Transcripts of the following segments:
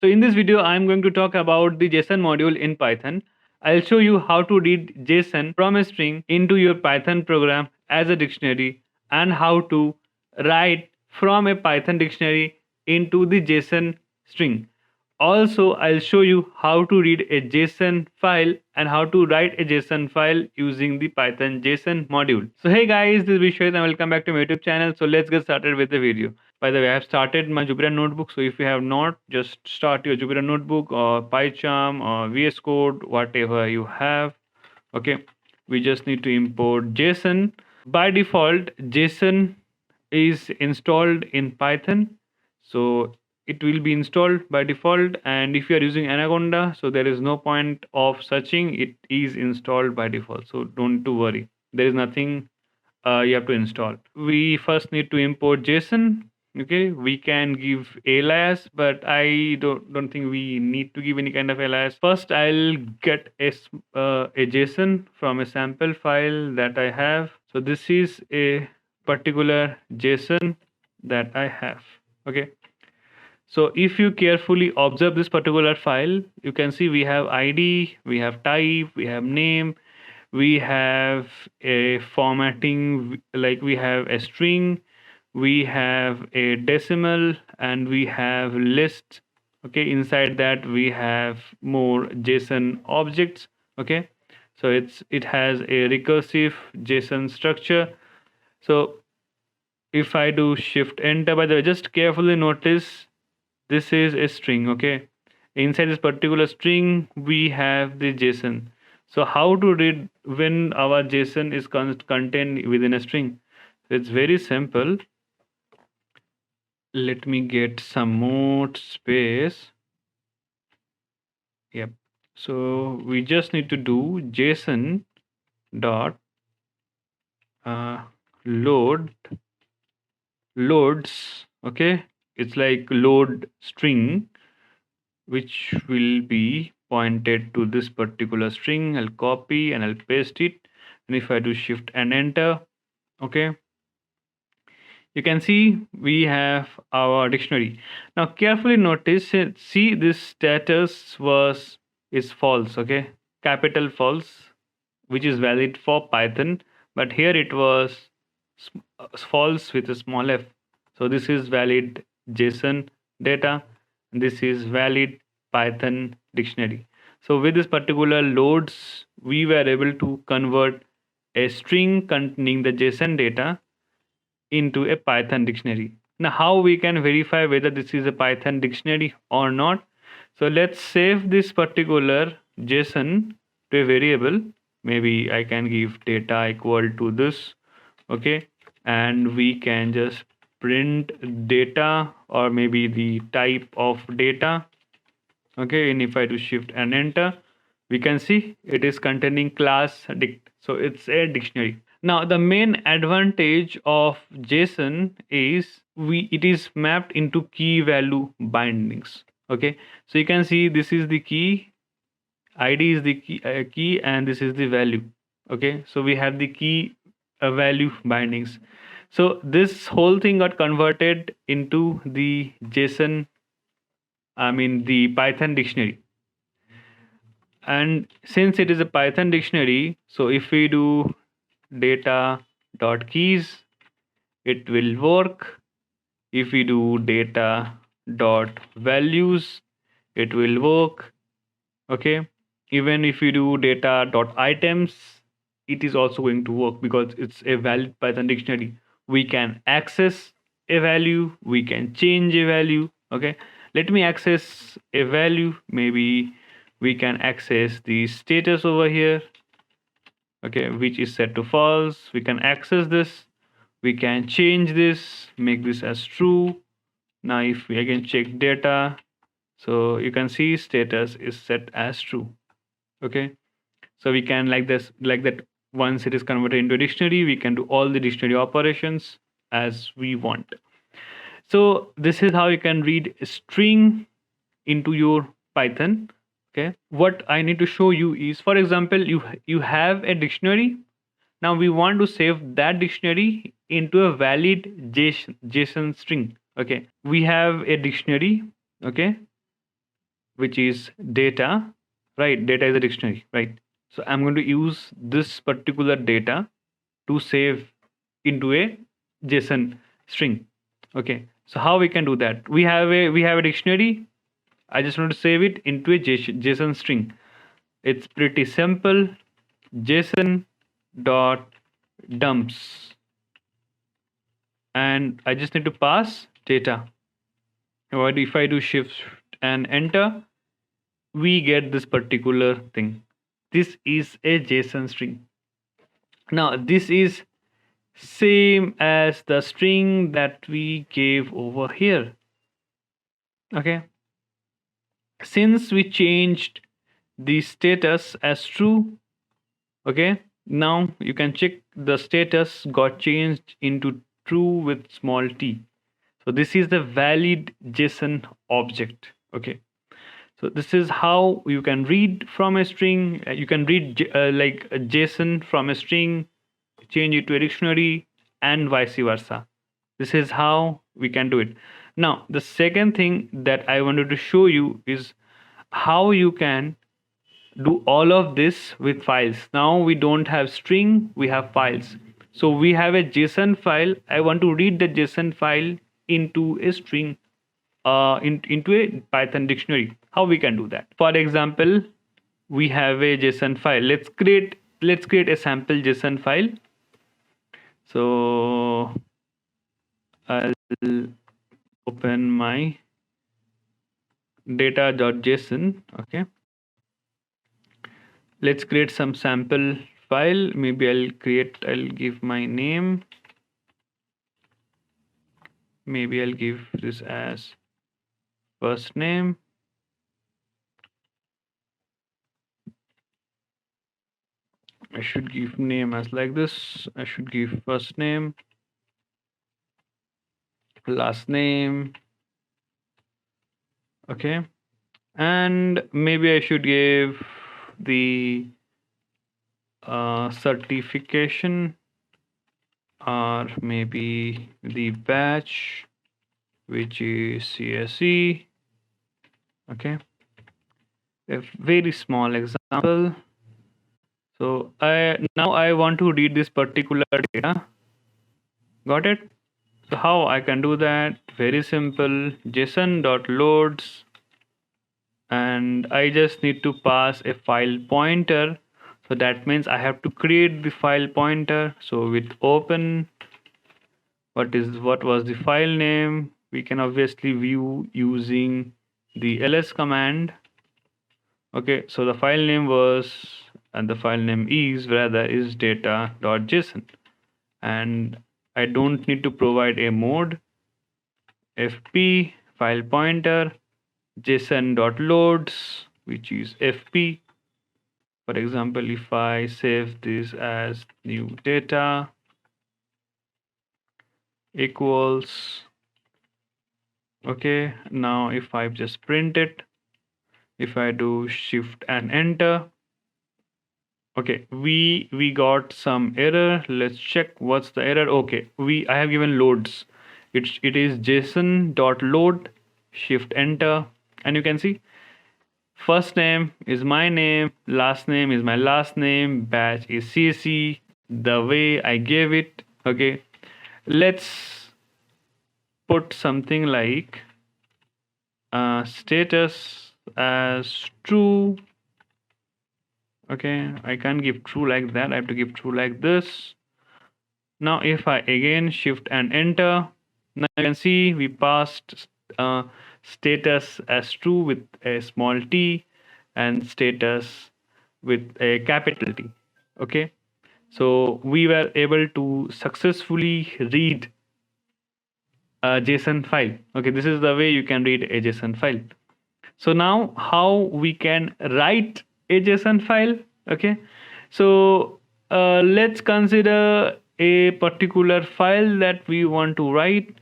So in this video, I'm going to talk about the JSON module in Python. I'll show you how to read JSON from a string into your Python program as a dictionary and how to write from a Python dictionary into the JSON string. Also, I'll show you how to read a JSON file and how to write a JSON file using the Python JSON module. So hey guys, this is Biswajit and welcome back to my YouTube channel. So let's get started with the video. By the way, I have started my Jupyter notebook. So if you have not, just start your Jupyter notebook or PyCharm or VS Code, whatever you have. Okay, we just need to import JSON. By default, JSON is installed in Python. So it will be installed by default, and if you are using Anaconda, so there is no point of searching, it is installed by default, so don't to worry, there is nothing you have to install. We first need to import JSON. Okay, we can give alias, but I don't think we need to give any kind of alias. First I'll get a JSON from a sample file that I have. So this is a particular JSON that I have. Okay, so if you carefully observe this particular file, you can see we have ID, we have type, we have name, we have a formatting, like we have a string, we have a decimal, and we have list. Okay, inside that we have more JSON objects. Okay, so it has a recursive JSON structure. So if I do shift enter, by the way, just carefully notice this is a string. Okay, inside this particular string we have the JSON. So how to read when our JSON is contained within a string? It's very simple. Let me get some more space. Yep, so we just need to do JSON dot loads. Okay, it's like load string, which will be pointed to this particular string. I'll copy and I'll paste it, and if I do shift and enter, okay, you can see we have our dictionary. Now carefully notice, see this status is false. Okay, capital false, which is valid for Python, but here it was false with a small f. So this is valid JSON data, and this is valid Python dictionary. So with this particular loads, we were able to convert a string containing the JSON data into a Python dictionary. Now how we can verify whether this is a Python dictionary or not? So let's save this particular JSON to a variable. Maybe I can give data equal to this. Okay, and we can just print data, or maybe the type of data. Okay, and if I do shift and enter, we can see it is containing class dict, so it's a dictionary. Now the main advantage of JSON is it is mapped into key value bindings. Okay, so you can see this is the key, ID is the key, and this is the value. Okay, so we have the key value bindings. So this whole thing got converted into the JSON, I mean the Python dictionary. And since it is a Python dictionary, so if we do data dot keys, it will work. If we do data dot values, it will work. Okay, even if we do data dot items, it is also going to work because it's a valid Python dictionary. We can access a value, we can change a value. Okay, let me access a value. Maybe we can access the status over here, okay, which is set to false. We can access this, we can change this, make this as true. Now if we again check data, so you can see status is set as true. Okay, so we can like that. Once it is converted into a dictionary, we can do all the dictionary operations as we want. So this is how you can read a string into your Python. Okay, what I need to show you is, for example, you have a dictionary. Now we want to save that dictionary into a valid JSON string. Okay, we have a dictionary. Okay, which is data, right? Data is a dictionary, right? So I'm going to use this particular data to save into a JSON string. Okay, so how we can do that? We have a dictionary. I just want to save it into a JSON string. It's pretty simple. JSON dot dumps, and I just need to pass data. What if I do shift and enter? We get this particular thing. This is a JSON string. Now this is same as the string that we gave over here. Okay, since we changed the status as true, okay, now you can check the status got changed into true with small t. So this is the valid JSON object. Okay, so this is how you can read from a string. You can read like a JSON from a string, change it to a dictionary, and vice versa. This is how we can do it. Now the second thing that I wanted to show you is how you can do all of this with files. Now we don't have string, we have files. So we have a JSON file. I want to read the JSON file into a string, into a Python dictionary. How we can do that? For example, we have a JSON file. Let's create a sample JSON file. So I'll open my data.json. Okay, let's create some sample file. Maybe I'll give my name. Maybe I'll give this as first name. I should give name as like this. I should give first name, last name. Okay, and maybe I should give the certification, or maybe the batch, which is CSE. Okay, a very small example. So I want to read this particular data. Got it? So how I can do that? Very simple. JSON.loads, and I just need to pass a file pointer. So that means I have to create the file pointer. So with open, what was the file name? We can obviously view using the ls command. Okay, so the file name was, and the file name is rather is data.json, and I don't need to provide a mode. fp file pointer json.loads, which is fp. For example, if I save this as new data equals, okay, now if I just print it, if I do shift and enter, okay, we got some error. Let's check what's the error. Okay, I have given loads. It is json.load, shift enter, and you can see first name is my name, last name is my last name, batch is CSE, the way I gave it. Okay, let's put something like status as true. Okay, I can't give true like that. I have to give true like this. Now if I again shift and enter, now you can see we passed status as true with a small t, and status with a capital T. Okay, so we were able to successfully read a JSON file. Okay, this is the way you can read a JSON file. So now how we can write a JSON file? Okay, so let's consider a particular file that we want to write.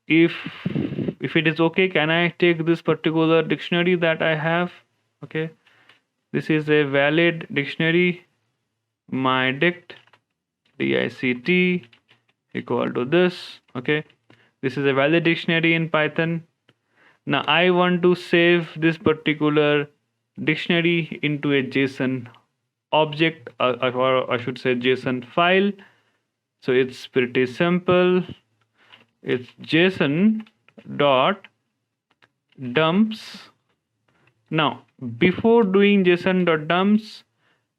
If it is okay, can I take this particular dictionary that I have? Okay, this is a valid dictionary, my dict equal to this. Okay, this is a valid dictionary in Python. Now I want to save this particular dictionary into a JSON object, or I should say JSON file. So it's pretty simple. It's JSON dot dumps. Now before doing JSON dot dumps,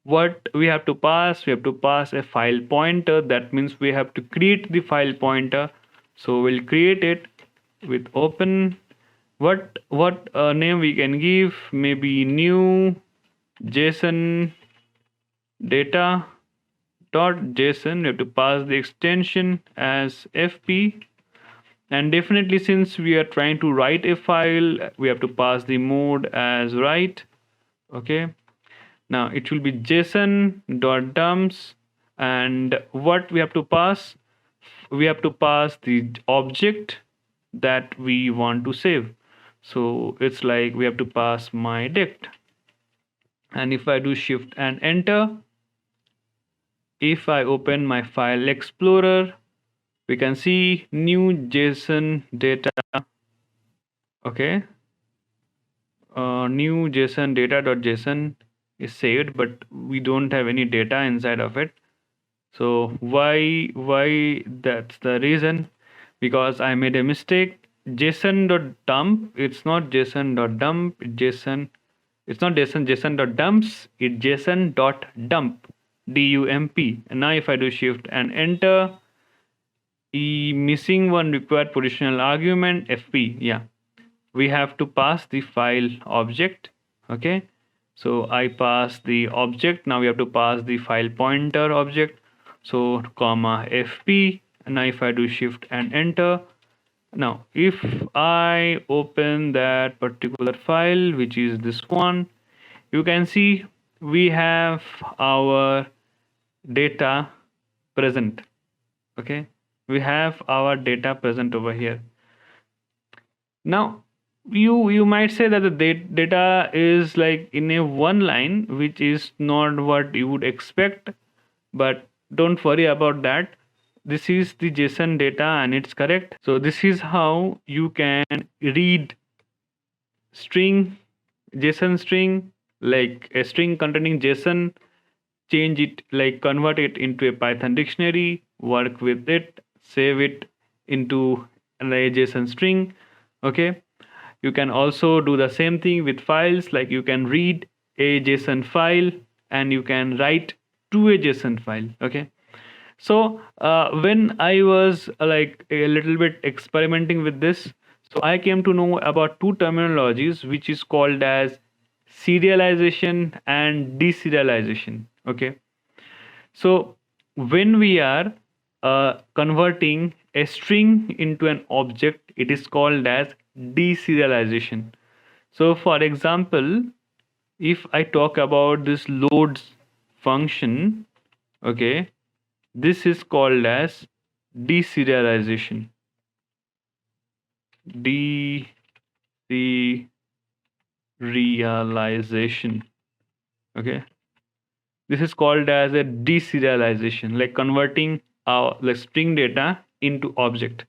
what we have to pass? We have to pass a file pointer. That means we have to create the file pointer. So we'll create it with open. What name we can give? Maybe new JSON data dot JSON. We have to pass the extension as FP, and definitely since we are trying to write a file, we have to pass the mode as write. Okay. Now it will be JSON dot dumps, and what we have to pass? We have to pass the object that we want to save. So it's like we have to pass my dict. And if I do shift and enter, if I open my file explorer, we can see new JSON data. Okay. New JSON data.json is saved, but we don't have any data inside of it. So why that's the reason, because I made a mistake. JSON.dump, it's not JSON.dump, it's not JSON.dumps, it's JSON.dump, DUMP. And now if I do shift and enter, missing one required positional argument, FP. Yeah, we have to pass the file object. Okay, so I pass the object. Now we have to pass the file pointer object. So comma FP. And now if I do shift and enter, now if I open that particular file, which is this one, you can see we have our data present. Okay, we have our data present over here. Now you might say that the data is like in a one line, which is not what you would expect, but don't worry about that. This is the JSON data and it's correct. So this is how you can read string, JSON string, like a string containing JSON, change it, like convert it into a Python dictionary, work with it, save it into a JSON string. Okay. You can also do the same thing with files, like you can read a JSON file and you can write to a JSON file. Okay. So when I was like a little bit experimenting with this, so I came to know about two terminologies, which is called as serialization and deserialization. Okay. So when we are converting a string into an object, it is called as deserialization. So for example, if I talk about this loads function, okay, this is called as deserialization. Deserialization. Okay. This is called as a deserialization, like converting our like string data into object.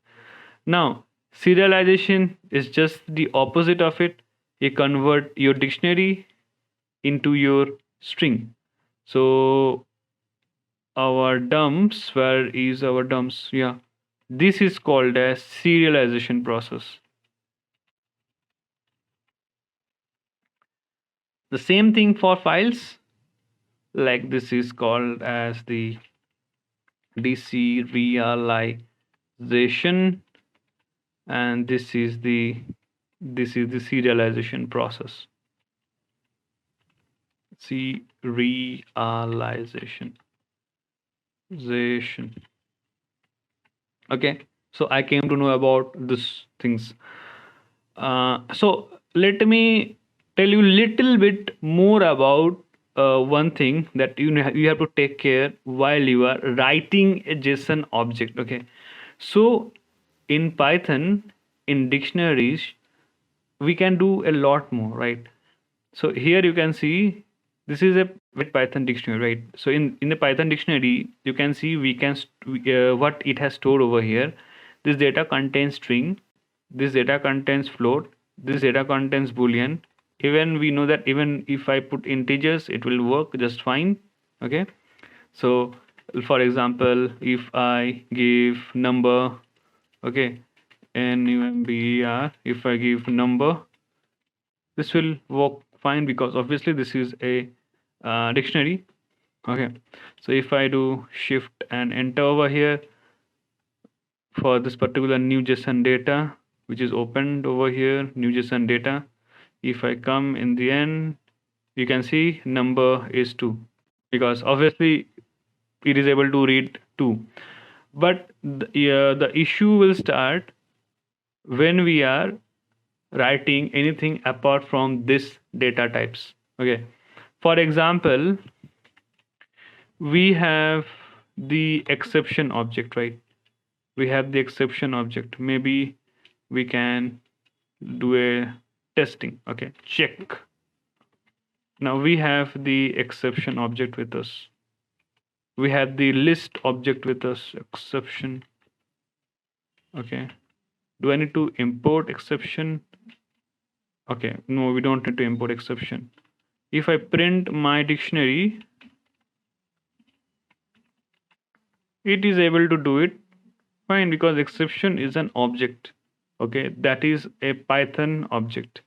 Now, serialization is just the opposite of it. You convert your dictionary into your string. So our dumps, where is our dumps? Yeah, this is called as serialization process. The same thing for files, like this is called as the deserialization, and this is the serialization process. Serialization. Okay, so I came to know about these things. So let me tell you a little bit more about one thing that you have to take care while you are writing a JSON object. Okay, so in Python, in dictionaries, we can do a lot more, right? So here you can see this is a with Python dictionary, right? So in the Python dictionary, you can see we can what it has stored over here. This data contains string, this data contains float, this data contains boolean. Even we know that even if I put integers, it will work just fine. Okay, so for example, if I give number, okay, number, if I give number, this will work fine because obviously this is a dictionary. Okay, so if I do shift and enter over here for this particular new JSON data, which is opened over here, new JSON data, if I come in the end, you can see number is 2 because obviously it is able to read 2. But the issue will start when we are writing anything apart from this data types. Okay, for example, we have the exception object, right? We have the exception object. Maybe we can do a testing. Okay, check. Now we have the exception object with us. We have the list object with us, exception. Okay, do I need to import exception? Okay, no, we don't need to import exception. If I print my dictionary, it is able to do it fine because exception is an object. Okay, that is a Python object.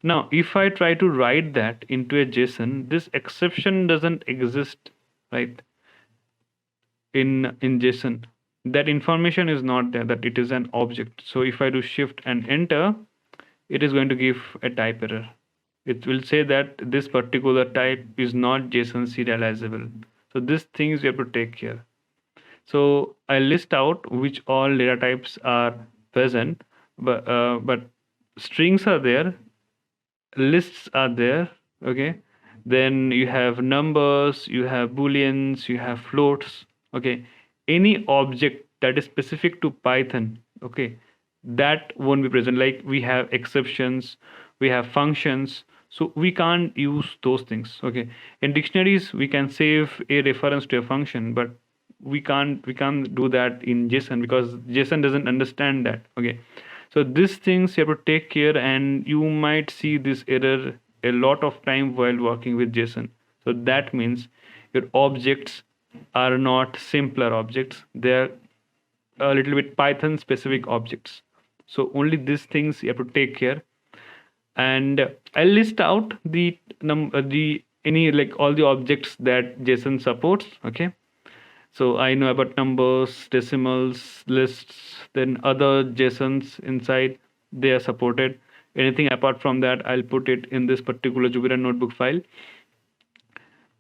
Now, if I try to write that into a JSON, this exception doesn't exist, right? In JSON, that information is not there, that it is an object. So if I do shift and enter, it is going to give a type error. It will say that this particular type is not JSON serializable. So these things we have to take care. So I list out which all data types are present, but strings are there, lists are there. Okay, then you have numbers, you have booleans, you have floats. Okay, any object that is specific to Python, okay, that won't be present. Like we have exceptions, we have functions, so we can't use those things. Okay, in dictionaries we can save a reference to a function, but we can't do that in JSON because JSON doesn't understand that. Okay, so these things you have to take care, and you might see this error a lot of time while working with JSON. So that means your objects are not simpler objects, they're a little bit Python specific objects. So only these things you have to take care. And I'll list out the any like all the objects that JSON supports. Okay, so I know about numbers, decimals, lists, then other JSONs inside, they are supported. Anything apart from that, I'll put it in this particular Jupyter notebook file.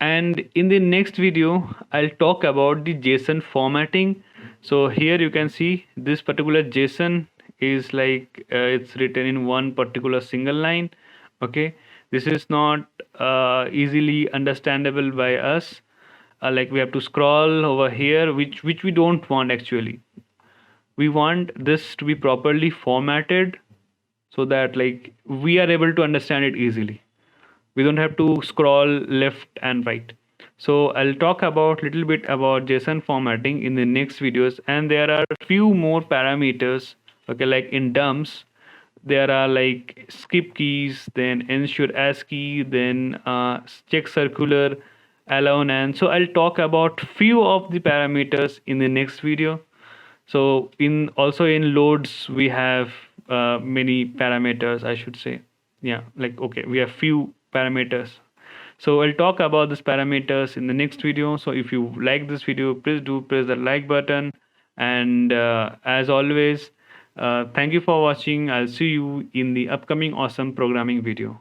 And in the next video, I'll talk about the JSON formatting. So here you can see this particular JSON is like it's written in one particular single line. Okay, this is not easily understandable by us. Like we have to scroll over here, which we don't want actually. We want this to be properly formatted so that like we are able to understand it easily. We don't have to scroll left and right. So I'll talk about little bit about JSON formatting in the next videos, and there are few more parameters. Okay, like in dumps there are like skip keys, then ensure ASCII, then check circular, allow, and so I'll talk about few of the parameters in the next video. So in also in loads we have many parameters, I should say. Yeah, like okay, we have few parameters. So I'll talk about these parameters in the next video. So if you like this video, please do press the like button. And as always, thank you for watching. I'll see you in the upcoming awesome programming video.